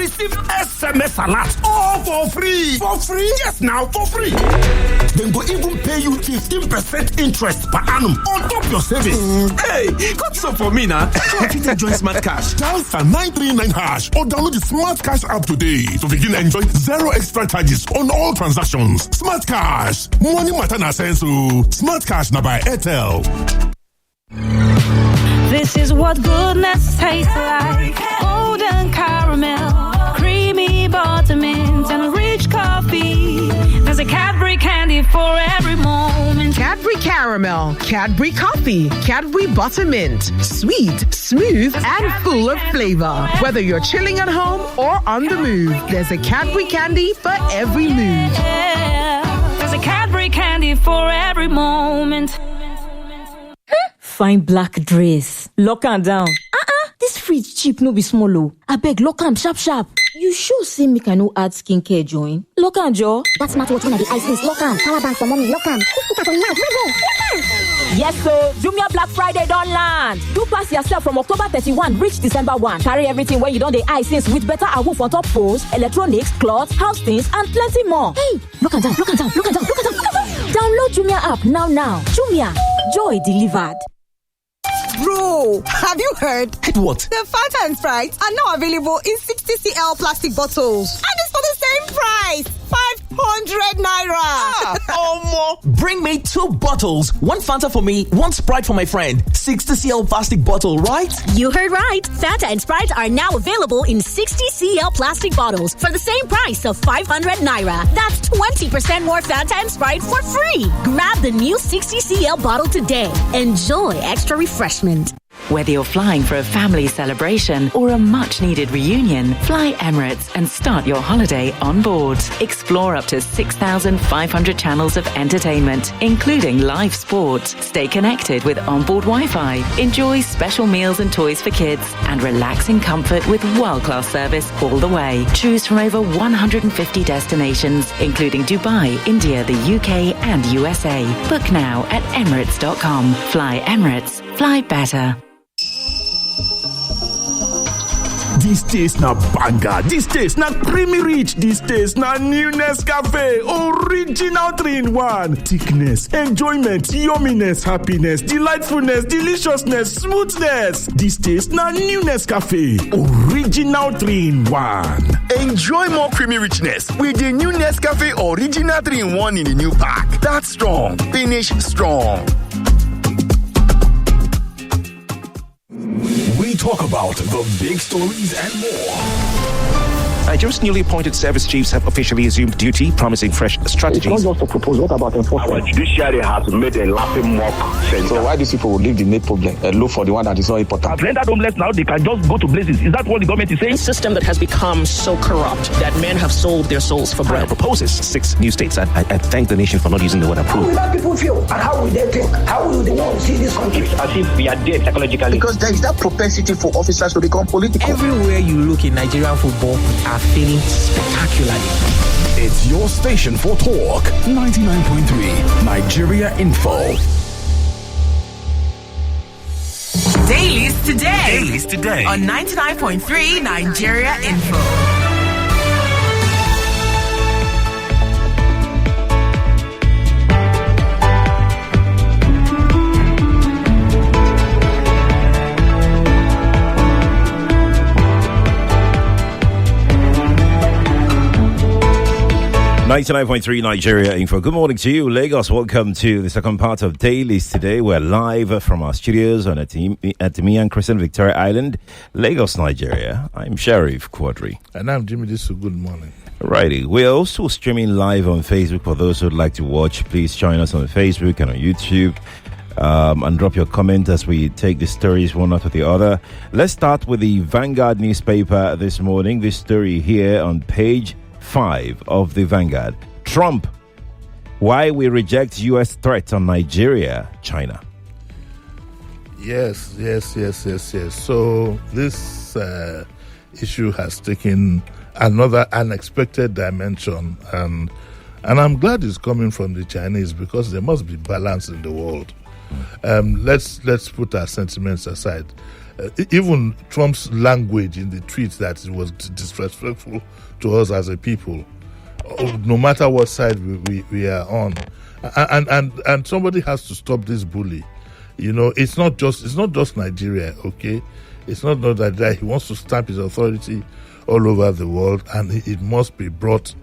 receive SMS alert all for free. For free? Yes, now for free. Then go even pay you 15% interest per annum on top your savings. Hey, got some for me now. Fit join Smart Cash. Dial star 939 hash or download the Smart Cash app today to begin enjoy zero extra charges on all transactions. Smart Cash. Money matter na sense. Smart Cash na by Airtel. This is what goodness tastes like. Golden caramel, creamy buttermint, and rich coffee. There's a Cadbury candy for every moment. Cadbury caramel, Cadbury coffee, Cadbury buttermint. Sweet, smooth, and full of flavor. Whether you're chilling at home or on the move, there's a Cadbury candy for every mood. Yeah, there's a Cadbury candy for every moment. Fine black dress. Lock am down. This fridge cheap no be small o. Abeg lock am sharp sharp. You sure say make I no add skincare join? Lock am jo. That smartwatch one of the ice lock am. Power bank for mommy, lock am. Put on mouth, lock am. Yes so Jumia Black Friday don land. Do pass yourself from October 31 reach December 1. Carry everything where you don dey eye since with better awoof on top phones, electronics, clothes, house things and plenty more. Hey, lock am down. Download Jumia app now. Jumia, joy delivered. Bro, have you heard? What? The Fanta and Sprite are now available in 60cl plastic bottles. And it's for the same price. 500 naira. Omo, bring me 2 bottles. 1 Fanta for me, 1 Sprite for my friend. 60cl plastic bottle, right? You heard right. Fanta and Sprite are now available in 60cl plastic bottles for the same price of 500 naira. That's 20% more Fanta and Sprite for free. Grab the new 60cl bottle today. Enjoy extra refreshment. Whether you're flying for a family celebration or a much-needed reunion, fly Emirates and start your holiday on board. Explore up to 6,500 channels of entertainment, including live sport. Stay connected with onboard Wi-Fi. Enjoy special meals and toys for kids and relax in comfort with world-class service all the way. Choose from over 150 destinations, including Dubai, India, the UK and USA. Book now at Emirates.com. Fly Emirates. Fly better. This taste na banger. This taste na creamy rich. This taste na new Nescafe. Original 3-in-1. Thickness, enjoyment, yumminess, happiness, delightfulness, deliciousness, smoothness. This taste na new Nescafe. Original 3-in-1. Enjoy more creamy richness with the new Nescafe Original 3-in-1 in the new pack. That's strong. Finish strong. We talk about the big stories and more. Nigeria's newly appointed service chiefs have officially assumed duty, promising fresh strategies. It's not just a proposal. What about enforcement? Our judiciary has made a laughing mock center. So why these people will leave the main problem and look for the one that is not important? I've rendered homeless now. They can just go to places. Is that what the government is saying? A system that has become so corrupt that men have sold their souls for bread. Proposes 6 new states. I thank the nation for not using the word approve. How will that people feel? And how will they think? How will they want to see this country? It's as if we are dead psychologically. Because there is that propensity for officers to become political. Everywhere you look in Nigerian football, we are failing spectacularly. It's your station for talk. 99.3 Nigeria Info. Dailies today. On 99.3 Nigeria Info. 99.3 Nigeria Info. Good morning to you, Lagos. Welcome to the second part of Dailies today. We're live from our studios on Atimi and Crescent, Victoria Island, Lagos, Nigeria. I'm Sheriff Quadry. And I'm Jimi Disu. Good morning. Righty. We're also streaming live on Facebook. For those who'd like to watch, please join us on Facebook and on YouTube. And drop your comment as we take the stories one after the other. Let's start with the Vanguard newspaper this morning. This story here on page 5 of the Vanguard. Trump, why we reject U.S. threat on Nigeria, China. Yes. So this issue has taken another unexpected dimension, and I'm glad it's coming from the Chinese, because there must be balance in the world. Let's put our sentiments aside. Even Trump's language in the tweet that it was disrespectful to us as a people, no matter what side we are on, and somebody has to stop this bully. It's not just Nigeria, okay? It's not Nigeria. He wants to stamp his authority all over the world, and it must be put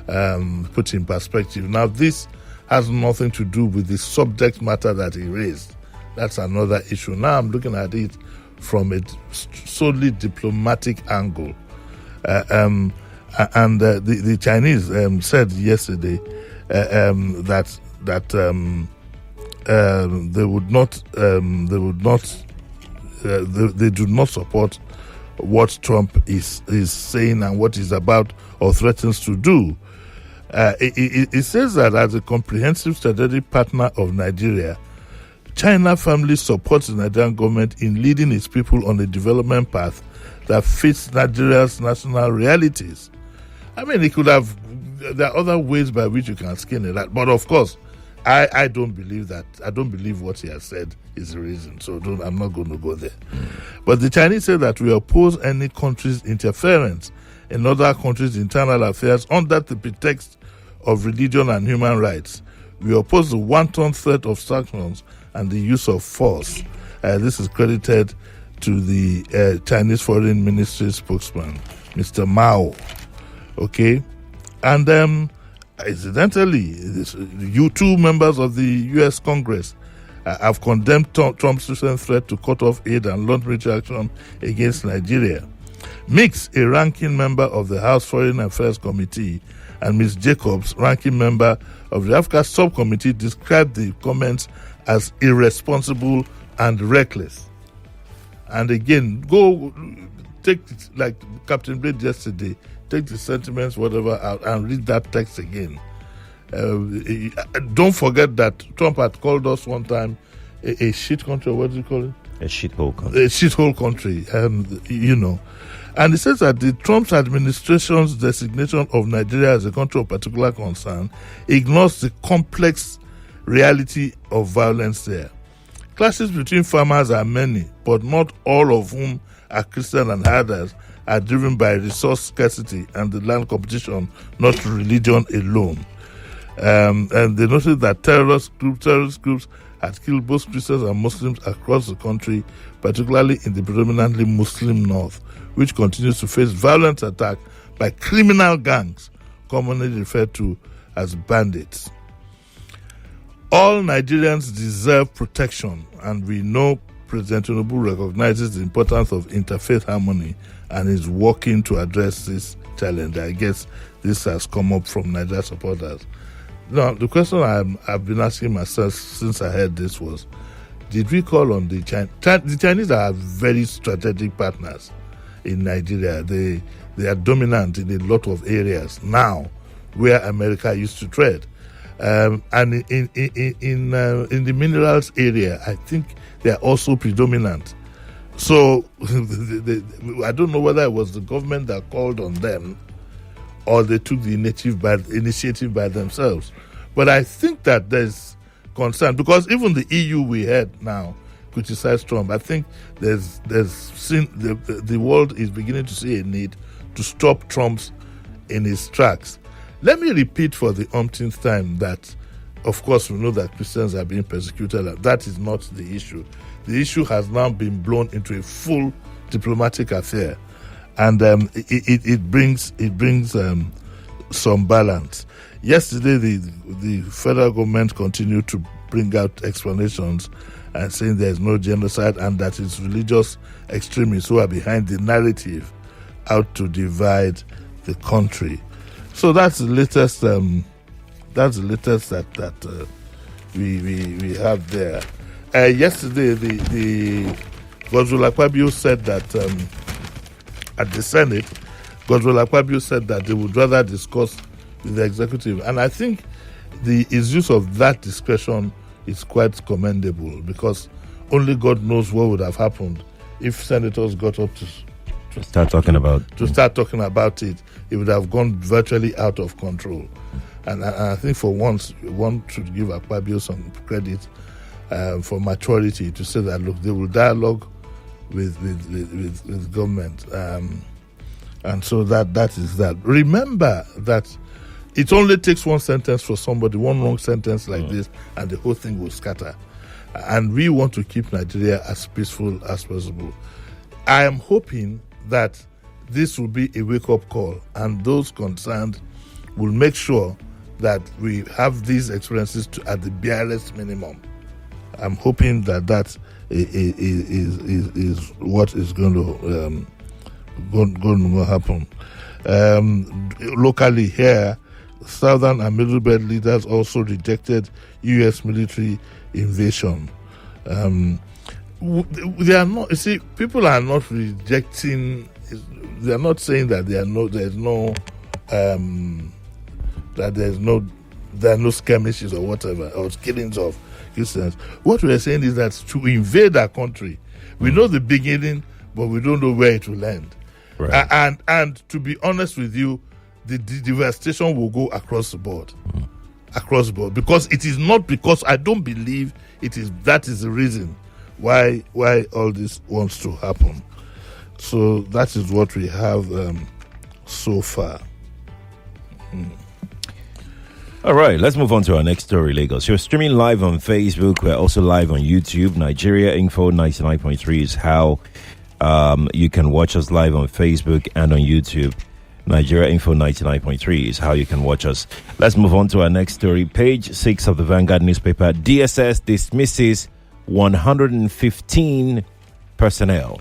in perspective. Now, this has nothing to do with the subject matter that he raised. That's another issue. Now I'm looking at it from a solely diplomatic angle. The Chinese said yesterday that they do not support what Trump is saying and what he's about or threatens to do. It says that as a comprehensive strategic partner of Nigeria, China firmly supports the Nigerian government in leading its people on a development path that fits Nigeria's national realities. I mean, there are other ways by which you can skin it out, but of course, I don't believe that. I don't believe what he has said is the reason, so I'm not going to go there. But the Chinese say that we oppose any country's interference in other countries' internal affairs under the pretext of religion and human rights. We oppose the wanton threat of sanctions and the use of force. This is credited to the Chinese Foreign Ministry spokesman, Mr. Mao. Okay? And incidentally, two members of the U.S. Congress have condemned Trump's recent threat to cut off aid and launch military action against Nigeria. Mix, a ranking member of the House Foreign Affairs Committee, and Ms. Jacobs, ranking member of the Africa Subcommittee, described the comments as irresponsible and reckless. And again, go take, like Captain Blade yesterday, take the sentiments, whatever, out and read that text again. Don't forget that Trump had called us one time a shit country. What do you call it? A shithole country. A shithole country. And it says that the Trump administration's designation of Nigeria as a country of particular concern ignores the complex reality of violence there. Clashes between farmers are many, but not all of whom are Christian and others are driven by resource scarcity and the land competition, not religion alone. And they noted that terrorist groups had killed both Christians and Muslims across the country, particularly in the predominantly Muslim north, which continues to face violent attack by criminal gangs, commonly referred to as bandits. All Nigerians deserve protection, and we know President Tinubu recognizes the importance of interfaith harmony and is working to address this challenge. I guess this has come up from Nigeria supporters. Now, the question I've been asking myself since I heard this was, did we call on the Chinese? The Chinese are very strategic partners in Nigeria. They are dominant in a lot of areas now where America used to tread. And in the minerals area, I think they are also predominant. So I don't know whether it was the government that called on them or they took the initiative by themselves. But I think that there's concern, because even the EU we had now criticize Trump. I think there's the world is beginning to see a need to stop Trump in his tracks. Let me repeat for the umpteenth time that, of course, we know that Christians are being persecuted. That is not the issue. The issue has now been blown into a full diplomatic affair, and it brings some balance. Yesterday, the federal government continued to bring out explanations and saying there is no genocide and that it's religious extremists who are behind the narrative out to divide the country. So that's the latest. That's the latest that we have there. Yesterday, the Godswill Akpabio said that at the Senate, Godswill Akpabio said that they would rather discuss with the executive, and I think his use of that discretion is quite commendable, because only God knows what would have happened if senators got up to start talking about it. It would have gone virtually out of control. And I think for once, one should give Akpabio some credit for maturity to say that, look, they will dialogue with government. And so that is that. Remember that it only takes one sentence for somebody, one wrong sentence like this, and the whole thing will scatter. And we want to keep Nigeria as peaceful as possible. I am hoping that this will be a wake-up call, and those concerned will make sure that we have these experiences at the barest minimum. I'm hoping that is what is going to happen. Locally here, Southern and Middle Belt leaders also rejected U.S. military invasion. They are not. You see, people are not rejecting. They are not saying that there are no skirmishes or whatever, or killings of Christians. What we are saying is that to invade our country, we know the beginning, but we don't know where it will end. Right. And to be honest with you, the devastation will go across the board. Across the board. Because it is not, because I don't believe that is the reason why all this wants to happen. So that is what we have so far. All right, let's move on to our next story, Lagos. You're streaming live on Facebook. We're also live on YouTube. Nigeria Info 99.3 is how you can watch us live on Facebook and on YouTube. Nigeria Info 99.3 is how you can watch us. Let's move on to our next story. Page 6 of the Vanguard newspaper. DSS dismisses 115 personnel.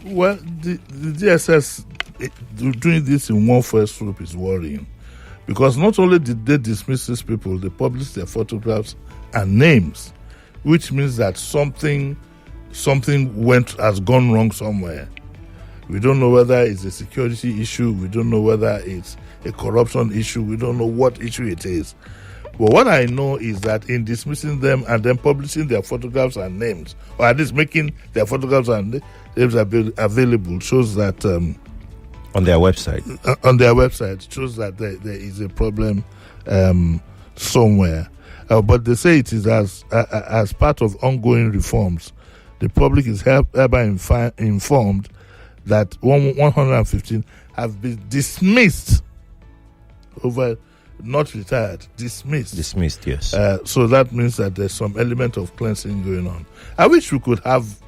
Well, the DSS doing this in one fell swoop is worrying. Because not only did they dismiss these people, they published their photographs and names, which means that something has gone wrong somewhere. We don't know whether it's a security issue. We don't know whether it's a corruption issue. We don't know what issue it is. But what I know is that in dismissing them and then publishing their photographs and names, or at least making their photographs and names available, shows that on their website. Shows that there is a problem somewhere. But they say it is as part of ongoing reforms. The public is hereby informed that 115 have been dismissed over, not retired, dismissed. Dismissed, yes. So that means that there's some element of cleansing going on. I wish we could have,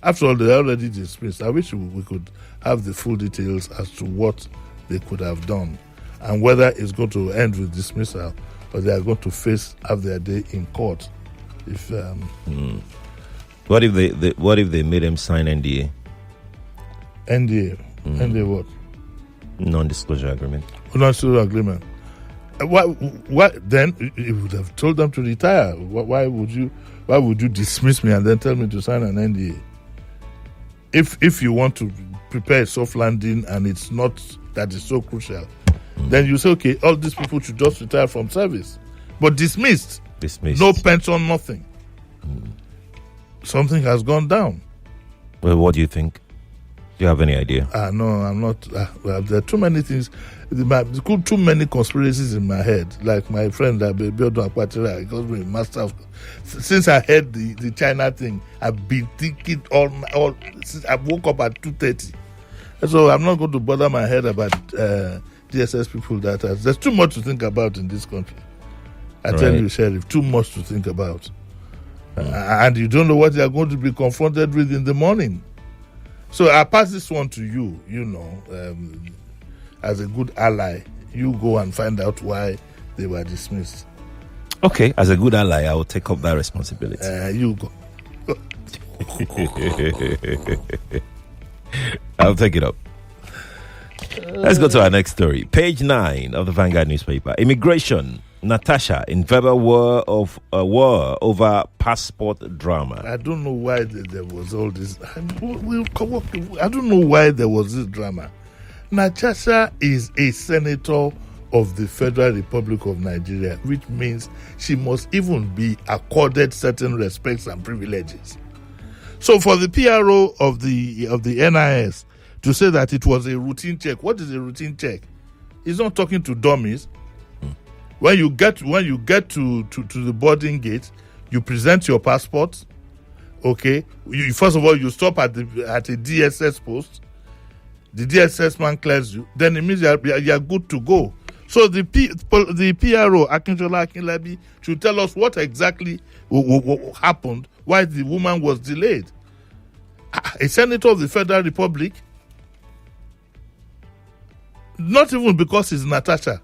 after all, they're already dismissed. I wish we could have the full details as to what they could have done and whether it's going to end with dismissal or they are going to have their day in court. If What if they made them sign NDA? NDA what? Non-disclosure agreement. Non-disclosure agreement. What then? You would have told them to retire. Why would you dismiss me and then tell me to sign an NDA? If you want to prepare a soft landing and it's not that is so crucial, then you say, okay, all these people should just retire from service. But dismissed. No pension, nothing. Something has gone down. Well, what do you think? Do you have any idea? No, I'm not. There are too many things. Too many conspiracies in my head. Like my friend, Quadry, calls me master of. Since I heard the China thing, I've been thinking all since I woke up at 2:30. So I'm not going to bother my head about DSS people that there's too much to think about in this country. I tell you, Sheriff, too much to think about. And you don't know what you are going to be confronted with in the morning. So I pass this one to you, as a good ally. You go and find out why they were dismissed. Okay, as a good ally, I will take up that responsibility. You go. I'll take it up. Let's go to our next story. Page 9 of the Vanguard newspaper. Immigration. Natasha in verbal war over passport drama. I don't know why there was all this. I don't know why there was this drama. Natasha is a senator of the Federal Republic of Nigeria, which means she must even be accorded certain respects and privileges. So for the PRO of the NIS to say that it was a routine check, what is a routine check? He's not talking to dummies. When you get to the boarding gate, You present your passport. Okay. First of all, you stop at a DSS post. The DSS man clears you. Then it means you are good to go. So the PRO, Akintola Akinlabi, should tell us what exactly happened, why the woman was delayed. A senator of the Federal Republic, not even because it's Natasha.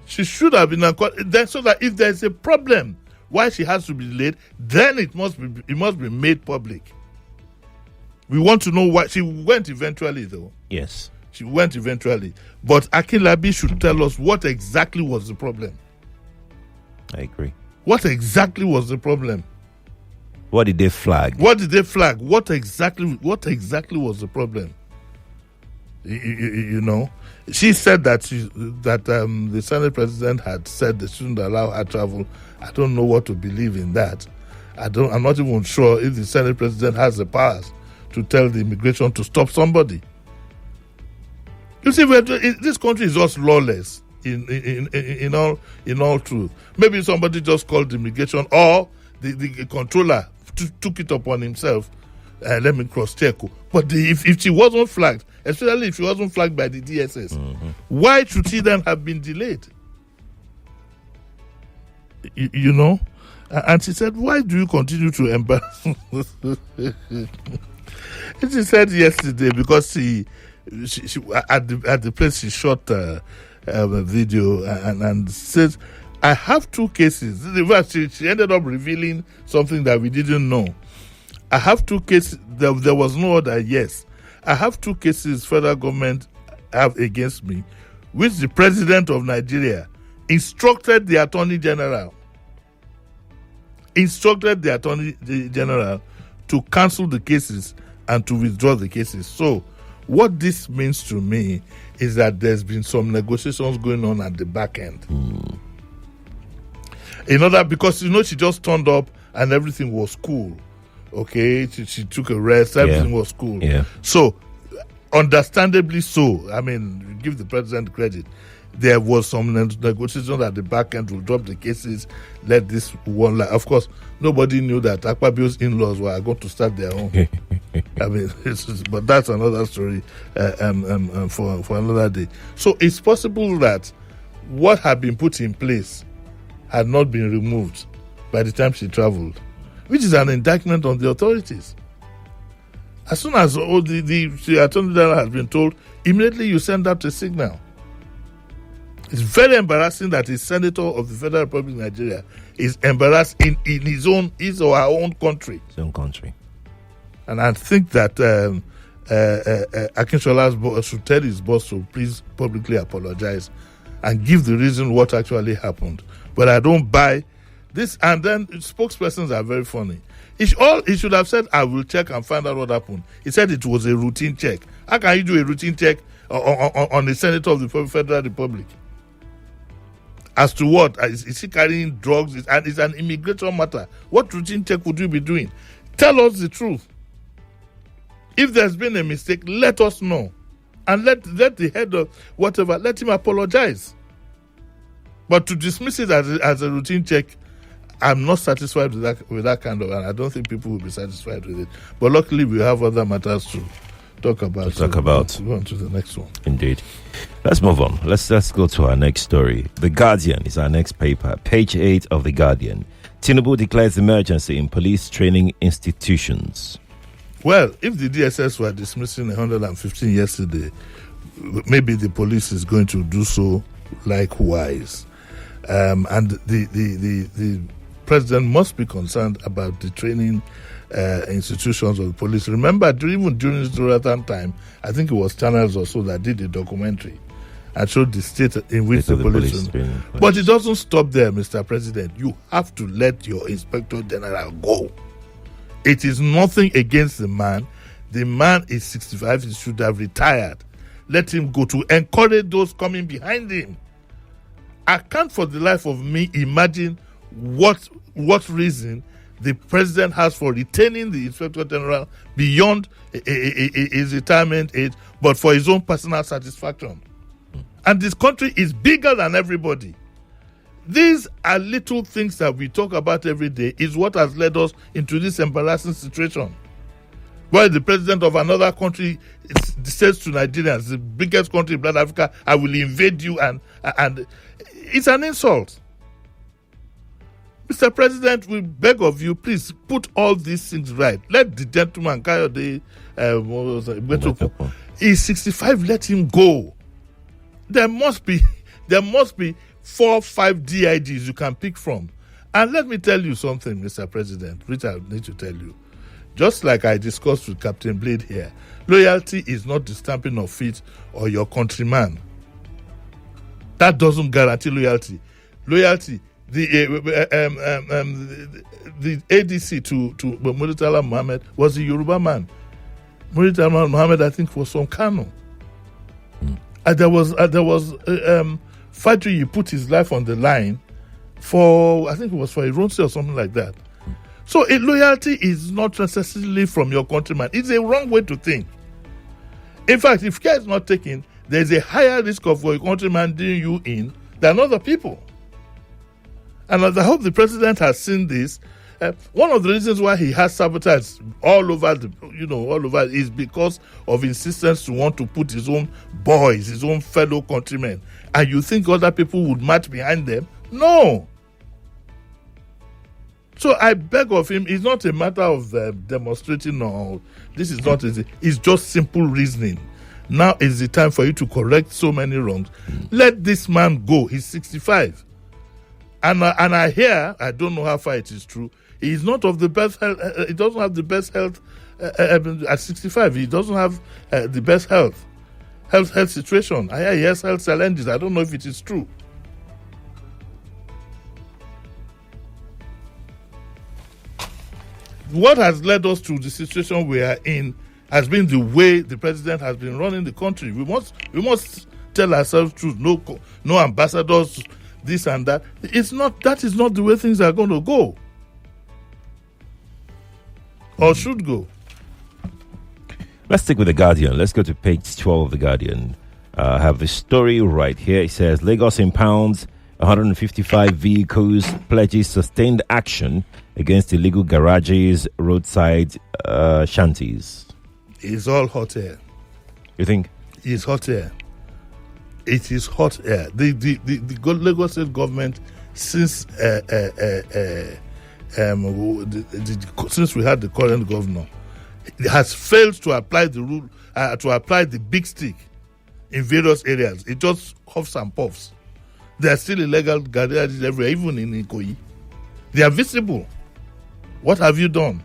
She should have been then, so that if there's a problem why she has to be delayed, then it must be made public. We want to know why she went eventually, though. Yes. She went eventually. But Akinlabi should tell us what exactly was the problem. I agree. What exactly was the problem? What did they flag? What exactly was the problem? You know, she said that the Senate president had said they shouldn't allow her travel. I don't know what to believe in that. I'm not even sure if the Senate president has the powers to tell the immigration to stop somebody. You see, this country is just lawless in all truth. Maybe somebody just called the immigration, or the controller took it upon himself. Let me cross-check. But if she wasn't flagged, especially if she wasn't flagged by the DSS, why should she then have been delayed? You know? And she said, why do you continue to embarrass? She said yesterday, because she at the place she shot a video and says, I have two cases. She ended up revealing something that we didn't know. I have two cases. There was no other. Yes, I have two cases federal government have against me, which the president of Nigeria instructed the attorney general to cancel the cases and to withdraw the cases. So what this means to me is that there's been some negotiations going on at the back end. Because she just turned up and everything was cool. Okay, she took a rest, everything was cool. Yeah. So, understandably so, I mean, give the president credit. There was some negotiations at the back end to drop the cases, let this one. Of course, nobody knew that Akpabio's in-laws were going to start their own. I mean, but that's another story for another day. So it's possible that what had been put in place had not been removed by the time she traveled, which is an indictment on the authorities. As soon as the attorney general has been told, immediately you send out a signal. It's very embarrassing that a senator of the Federal Republic of Nigeria is embarrassed in his or her own country. His own country. And I think that Akinshola's boss should tell his boss to please publicly apologize and give the reason what actually happened. But I don't buy this. And then spokespersons are very funny. He should have said, I will check and find out what happened. He said it was a routine check. How can you do a routine check on a senator of the Federal Republic? As to what? Is he carrying drugs? It's an immigration matter. What routine check would you be doing? Tell us the truth. If there's been a mistake, let us know. And let the head of whatever, let him apologize. But to dismiss it as a routine check, I'm not satisfied with that kind of, and I don't think people will be satisfied with it. But luckily, we have other matters to talk about. Let's go on to the next one. Indeed. Let's move on. Let's go to our next story. The Guardian is our next paper. Page 8 of The Guardian. Tinubu declares emergency in police training institutions. Well, if the DSS were dismissing 115 yesterday, maybe the police is going to do so likewise. And the president must be concerned about the training institutions of the police. Remember, even during his Jonathan time, I think it was Channels or so that did a documentary and showed the state in which the police. But it doesn't stop there, Mr. President. You have to let your Inspector General go. It is nothing against the man. The man is 65. He should have retired. Let him go, to encourage those coming behind him. I can't for the life of me imagine what reason the president has for retaining the Inspector General beyond his retirement age, but for his own personal satisfaction. And this country is bigger than everybody. These are little things that we talk about every day, is what has led us into this embarrassing situation. Where the president of another country says to Nigerians, the biggest country in Black Africa, I will invade you, and it's an insult. Mr. President, we beg of you, please put all these things right. Let the gentleman, Kayode, he's 65, let him go. There must be 4-5 DIGs you can pick from. And let me tell you something, Mr. President, which I need to tell you. Just like I discussed with Captain Blade here, loyalty is not the stamping of feet or your countryman. That doesn't guarantee loyalty. Loyalty, the ADC to Muritala Mohammed was a Yoruba man. Muritala Mohammed, I think, was from Kano. And there was Quadry, he put his life on the line for, I think it was for Ironsi or something like that. So loyalty is not necessarily from your countryman. It's a wrong way to think. In fact, if care is not taken, there's a higher risk of your countryman doing you in than other people. And I hope the president has seen this. One of the reasons why he has sabotage all over is because of insistence to want to put his own boys, his own fellow countrymen. And you think other people would march behind them? No. So I beg of him, it's not a matter of demonstrating or this is not easy. It's just simple reasoning. Now is the time for you to correct so many wrongs. Let this man go. He's 65. And I hear, I don't know how far it is true, he's not of the best health. He doesn't have the best health at 65. He doesn't have the best health situation. I hear he has health challenges. I don't know if it is true. What has led us to the situation we are in has been the way the president has been running the country. We must tell ourselves truth. No ambassadors, this and that. That is not the way things are going to go. Or should go. Let's stick with The Guardian. Let's go to page 12 of The Guardian. I have the story right here. It says, Lagos impounds 155 vehicles, pledges sustained action against illegal garages, roadside shanties. It's all hot air. You think? It's hot air. It is hot air. The Lagos State government, since we had the current governor, has failed to apply the rule, to apply the big stick in various areas. It just huffs and puffs. There are still illegal garages everywhere, even in Ikoyi. They are visible. What have you done?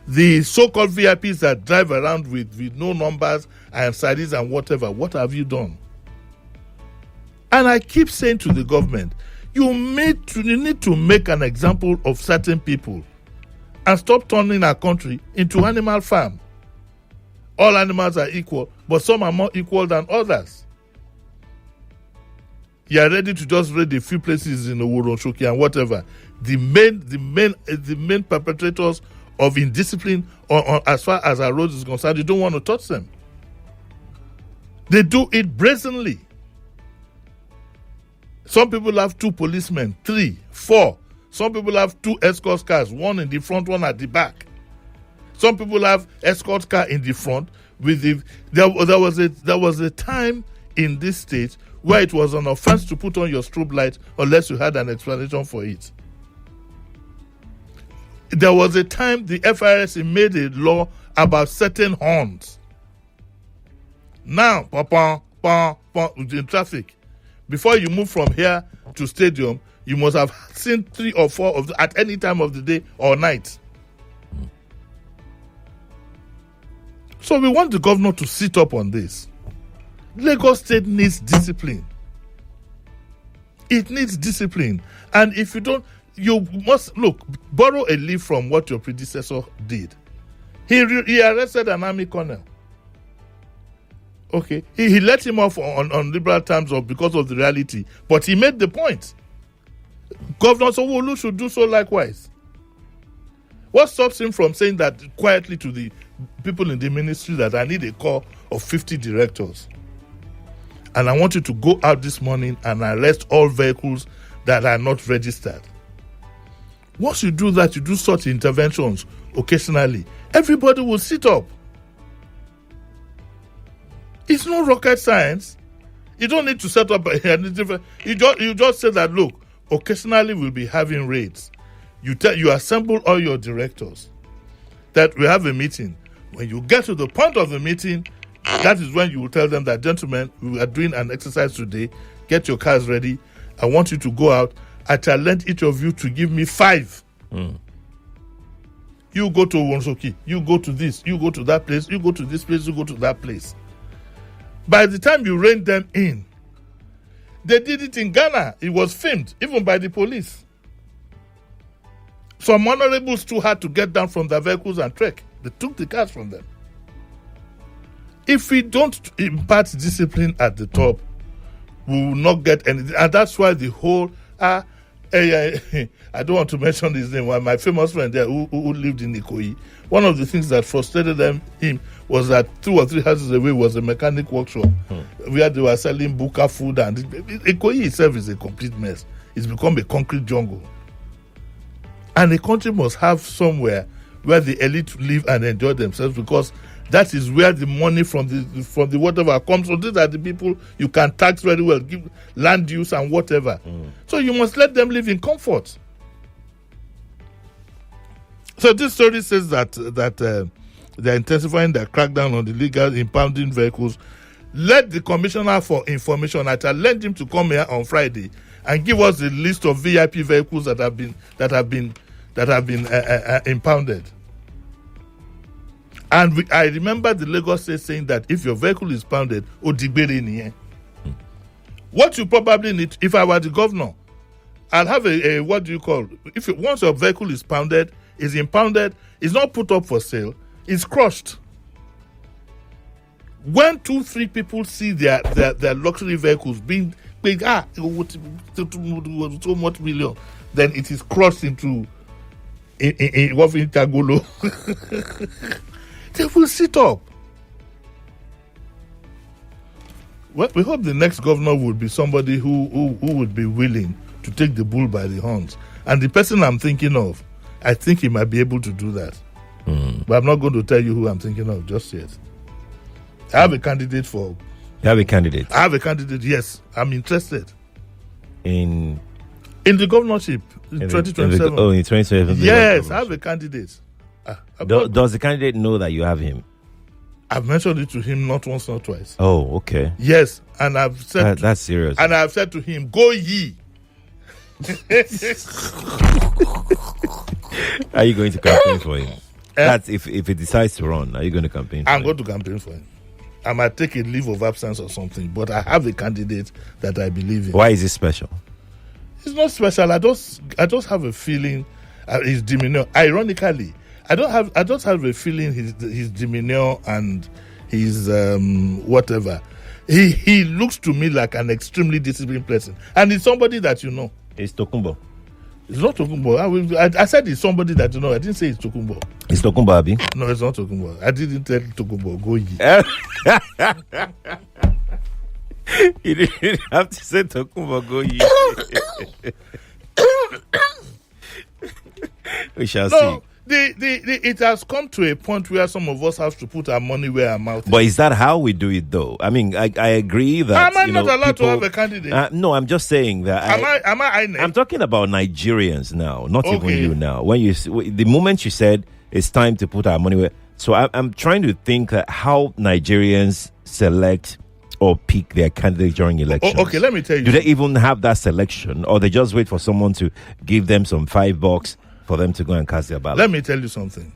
The so-called VIPs that drive around with no numbers and studies and whatever, what have you done? And I keep saying to the government, you need to make an example of certain people and stop turning our country into animal farm. All animals are equal, but some are more equal than others. You are ready to just raid a few places in Oworonshoki and whatever. The main perpetrators of indiscipline as far as our roads is concerned, you don't want to touch them. They do it brazenly. Some people have 2 policemen, 3, 4. Some people have 2 escort cars, one in the front, one at the back. Some people have escort car in the front. There was a time in this state where it was an offense to put on your strobe light unless you had an explanation for it. There was a time the FRS made a law about certain horns. Now, in traffic, before you move from here to stadium, you must have seen 3 or 4 of them at any time of the day or night. So we want the governor to sit up on this. Lagos State needs discipline. It needs discipline. And if you don't, you must, borrow a leaf from what your predecessor did. He arrested an army colonel. Okay. He let him off on liberal terms because of the reality. But he made the point. Governor Sanwo-Olu should do so likewise. What stops him from saying that quietly to the people in the ministry that I need a call of 50 directors? And I want you to go out this morning and arrest all vehicles that are not registered. Once you do that, you do such interventions occasionally, everybody will sit up. It's no rocket science. You don't need to set up any different. You just say that, look, occasionally we'll be having raids. You assemble all your directors that we have a meeting. When you get to the point of the meeting, that is when you will tell them that, gentlemen, we are doing an exercise today. Get your cars ready. I want you to go out. I challenge each of you to give me 5. You go to Wonsoki. You go to this. You go to that place. You go to this place. You go to that place. By the time you rein them in, they did it in Ghana. It was filmed, even by the police. Some honorables too had to get down from their vehicles and trek. They took the cars from them. If we don't impart discipline at the top, we will not get anything. And that's why the whole, I don't want to mention his name, my famous friend there who lived in Ikoyi, one of the things that frustrated him was that 2 or 3 houses away was a mechanic workshop where they were selling buka food, and Ikoyi itself is a complete mess. It's become a concrete jungle. And a country must have somewhere where the elite live and enjoy themselves, because that is where the money from the whatever comes. So these are the people you can tax very well, give land use and whatever. So you must let them live in comfort. So this story says that they're intensifying their crackdown on the illegal impounding vehicles. Let the Commissioner for Information, I challenge him to come here on Friday and give us the list of VIP vehicles that have been impounded. And I remember the Lagos State saying that if your vehicle is pounded, what you probably need, if I were the governor, I'll have a what do you call, once your vehicle is pounded, is impounded, is not put up for sale, it's crushed. When 2-3 people see their luxury vehicles being paid, so much million, then it is crushed into what in Tagolo. They will sit up. Well, we hope the next governor would be somebody who would be willing to take the bull by the horns. And the person I'm thinking of, I think he might be able to do that. But I'm not going to tell you who I'm thinking of just yet. I have a candidate for... You have a candidate? I have a candidate, yes. I'm interested. In the governorship in 2027. In 2027? Yes, I have a candidate. Does the candidate know that you have him? I've mentioned it to him not once, not twice. Oh, okay. Yes, and I've said... That's serious. And I've said to him, go ye. Are you going to campaign for him? That's if he decides to run, are you going to campaign for him? I'm going to campaign for him. I might take a leave of absence or something, but I have a candidate that I believe in. Why is it special? It's not special. I just have a feeling his demeanor. Ironically, I just have a feeling his demeanor and his whatever. He looks to me like an extremely disciplined person, and he's somebody that you know. It's Tokumbo. It's not Tokumbo. I said it's somebody that you know. I didn't say it's Tokumbo. It's Tokumbo, Abi? No, it's not Tokumbo. I didn't tell Tokumbo. Go ye. You didn't have to say Tokumbo. Go ye. We shall see. It has come to a point where some of us have to put our money where our mouth is. But is that how we do it, though? I mean, I agree that... Am I not allowed to have a candidate? No, I'm just saying that... Am I I'm talking about Nigerians now, not even you now. The moment you said it's time to put our money where... So I'm trying to think that how Nigerians select or pick their candidate during elections. Okay, let me tell you. Do they even have that selection, or they just wait for someone to give them some $5 for them to go and cast their ballot? Let me tell you something.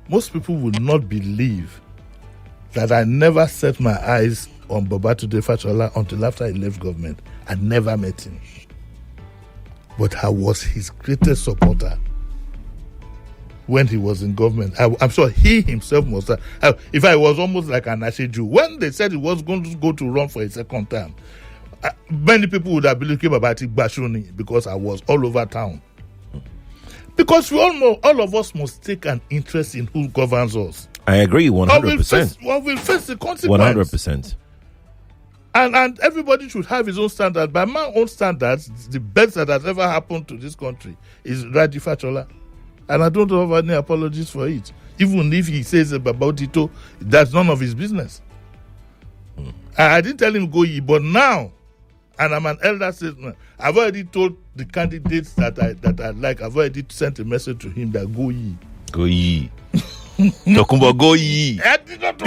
Most people would not believe that I never set my eyes on Babatunde Fashola until after he left government. I never met him. But I was his greatest supporter when he was in government. I'm sure he himself must have. If I was almost like an Asheju, when they said he was going to go to run for a second term, many people would have believed about it Bashuni, because I was all over town. Because we all know, all of us must take an interest in who governs us. I agree 100%. We'll face the consequence. 100%. And everybody should have his own standard. By my own standards, the best that has ever happened to this country is Raji Fachola. And I don't have any apologies for it. Even if he says about it, that's none of his business. I didn't tell him go ye, but now, and I'm an elder statesman, I've already told the candidates that I like, I've already sent a message to him that go ye. Go ye. Tokumbo, go ye. I did not do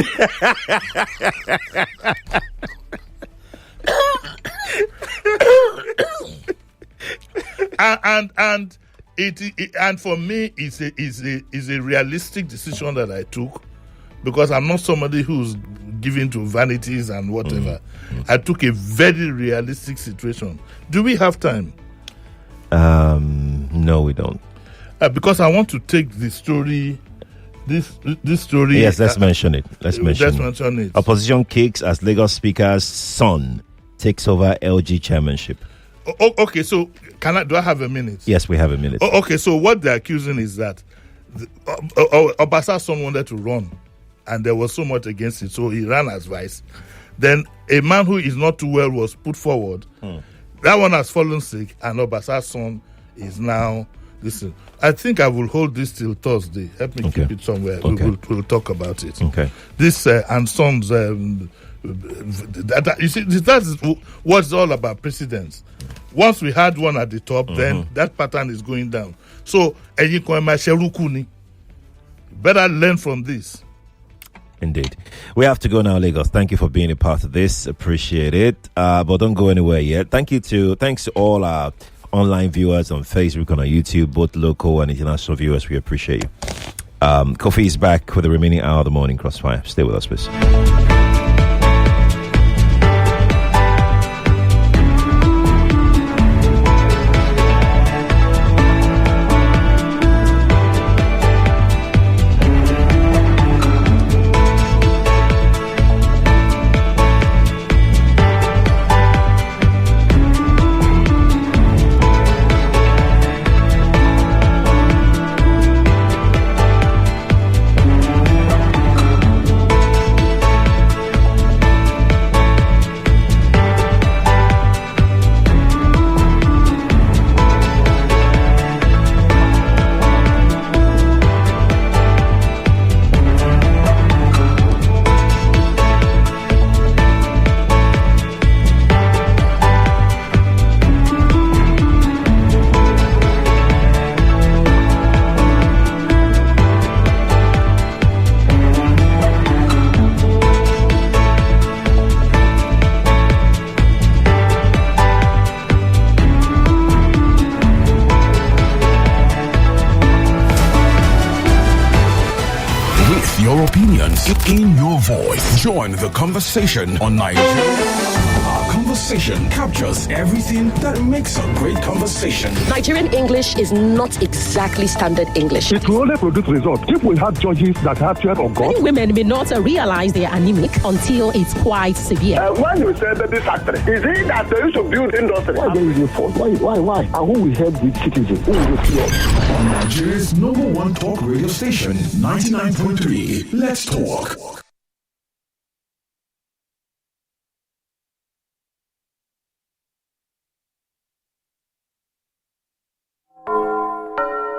and for me it's a realistic decision that I took, because I'm not somebody who's given to vanities and whatever. I took a very realistic situation. Do we have time? No, we don't. Because I want to take the story. This story. Yes, let's mention it. Let's mention it. Opposition kicks as Lagos Speaker's son takes over LG chairmanship. Okay, so do I have a minute? Yes, we have a minute. Okay, so what they're accusing is that Obasa's son wanted to run, and there was so much against it, so he ran as vice. Then a man who is not too well was put forward. That one has fallen sick, and Obasa's son is now. Listen, I think I will hold this till Thursday. Help me keep it somewhere. Okay. We'll talk about it. Okay. This and sons. You see, that's what's all about precedence. Once we had one at the top, then that pattern is going down. So, better learn from this. Indeed. We have to go now, Lagos. Thank you for being a part of this. Appreciate it. But don't go anywhere yet. Thanks to all our online viewers on Facebook and on YouTube, both local and international viewers. We appreciate you. Kofi is back with the remaining hour of the morning crossfire. Stay with us, please. In your voice. Join the conversation on Nigeria. Our conversation captures everything that makes a great conversation. Nigerian English is not exactly standard English. It will only produce results if we have judges that have fear of God. Many women may not realize they are anemic until it's quite severe. When you say baby factory, is it that they should build industry? Why there is a fault? Why? And who will help the citizens? Who will fear? On Nigeria's #1 talk radio station, 99.3. Let's talk.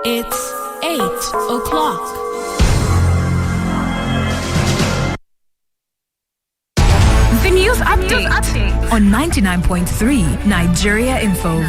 It's 8 o'clock. The news update on 99.3 Nigeria Info.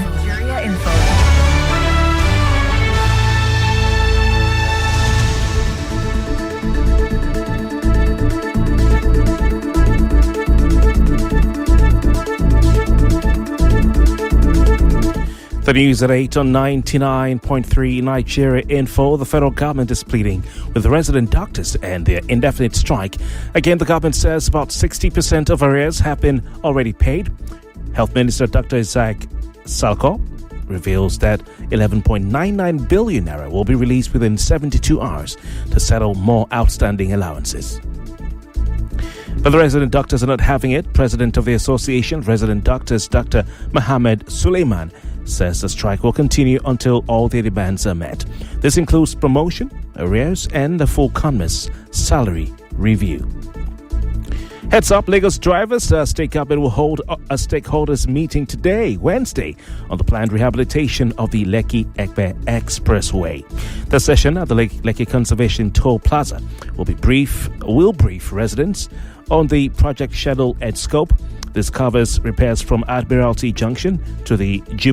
The news at 8 on 99.3 Nigeria Info. The federal government is pleading with resident doctors to end their indefinite strike. Again, the government says about 60% of arrears have been already paid. Health Minister Dr. Isaac Salko reveals that 11.99 billion naira will be released within 72 hours to settle more outstanding allowances. But the resident doctors are not having it. President of the Association of Resident Doctors, Dr. Mohammed Suleiman, says the strike will continue until all their demands are met. This includes promotion, arrears, and the full CONMES salary review. Heads up, Lagos drivers, State Cabinet will hold a stakeholders meeting today, Wednesday, on the planned rehabilitation of the Lekki-Ekpe Expressway. The session at the Lekki Conservation Toll Plaza will brief residents on the project schedule and scope. This covers repairs from Admiralty Junction to the Jubilee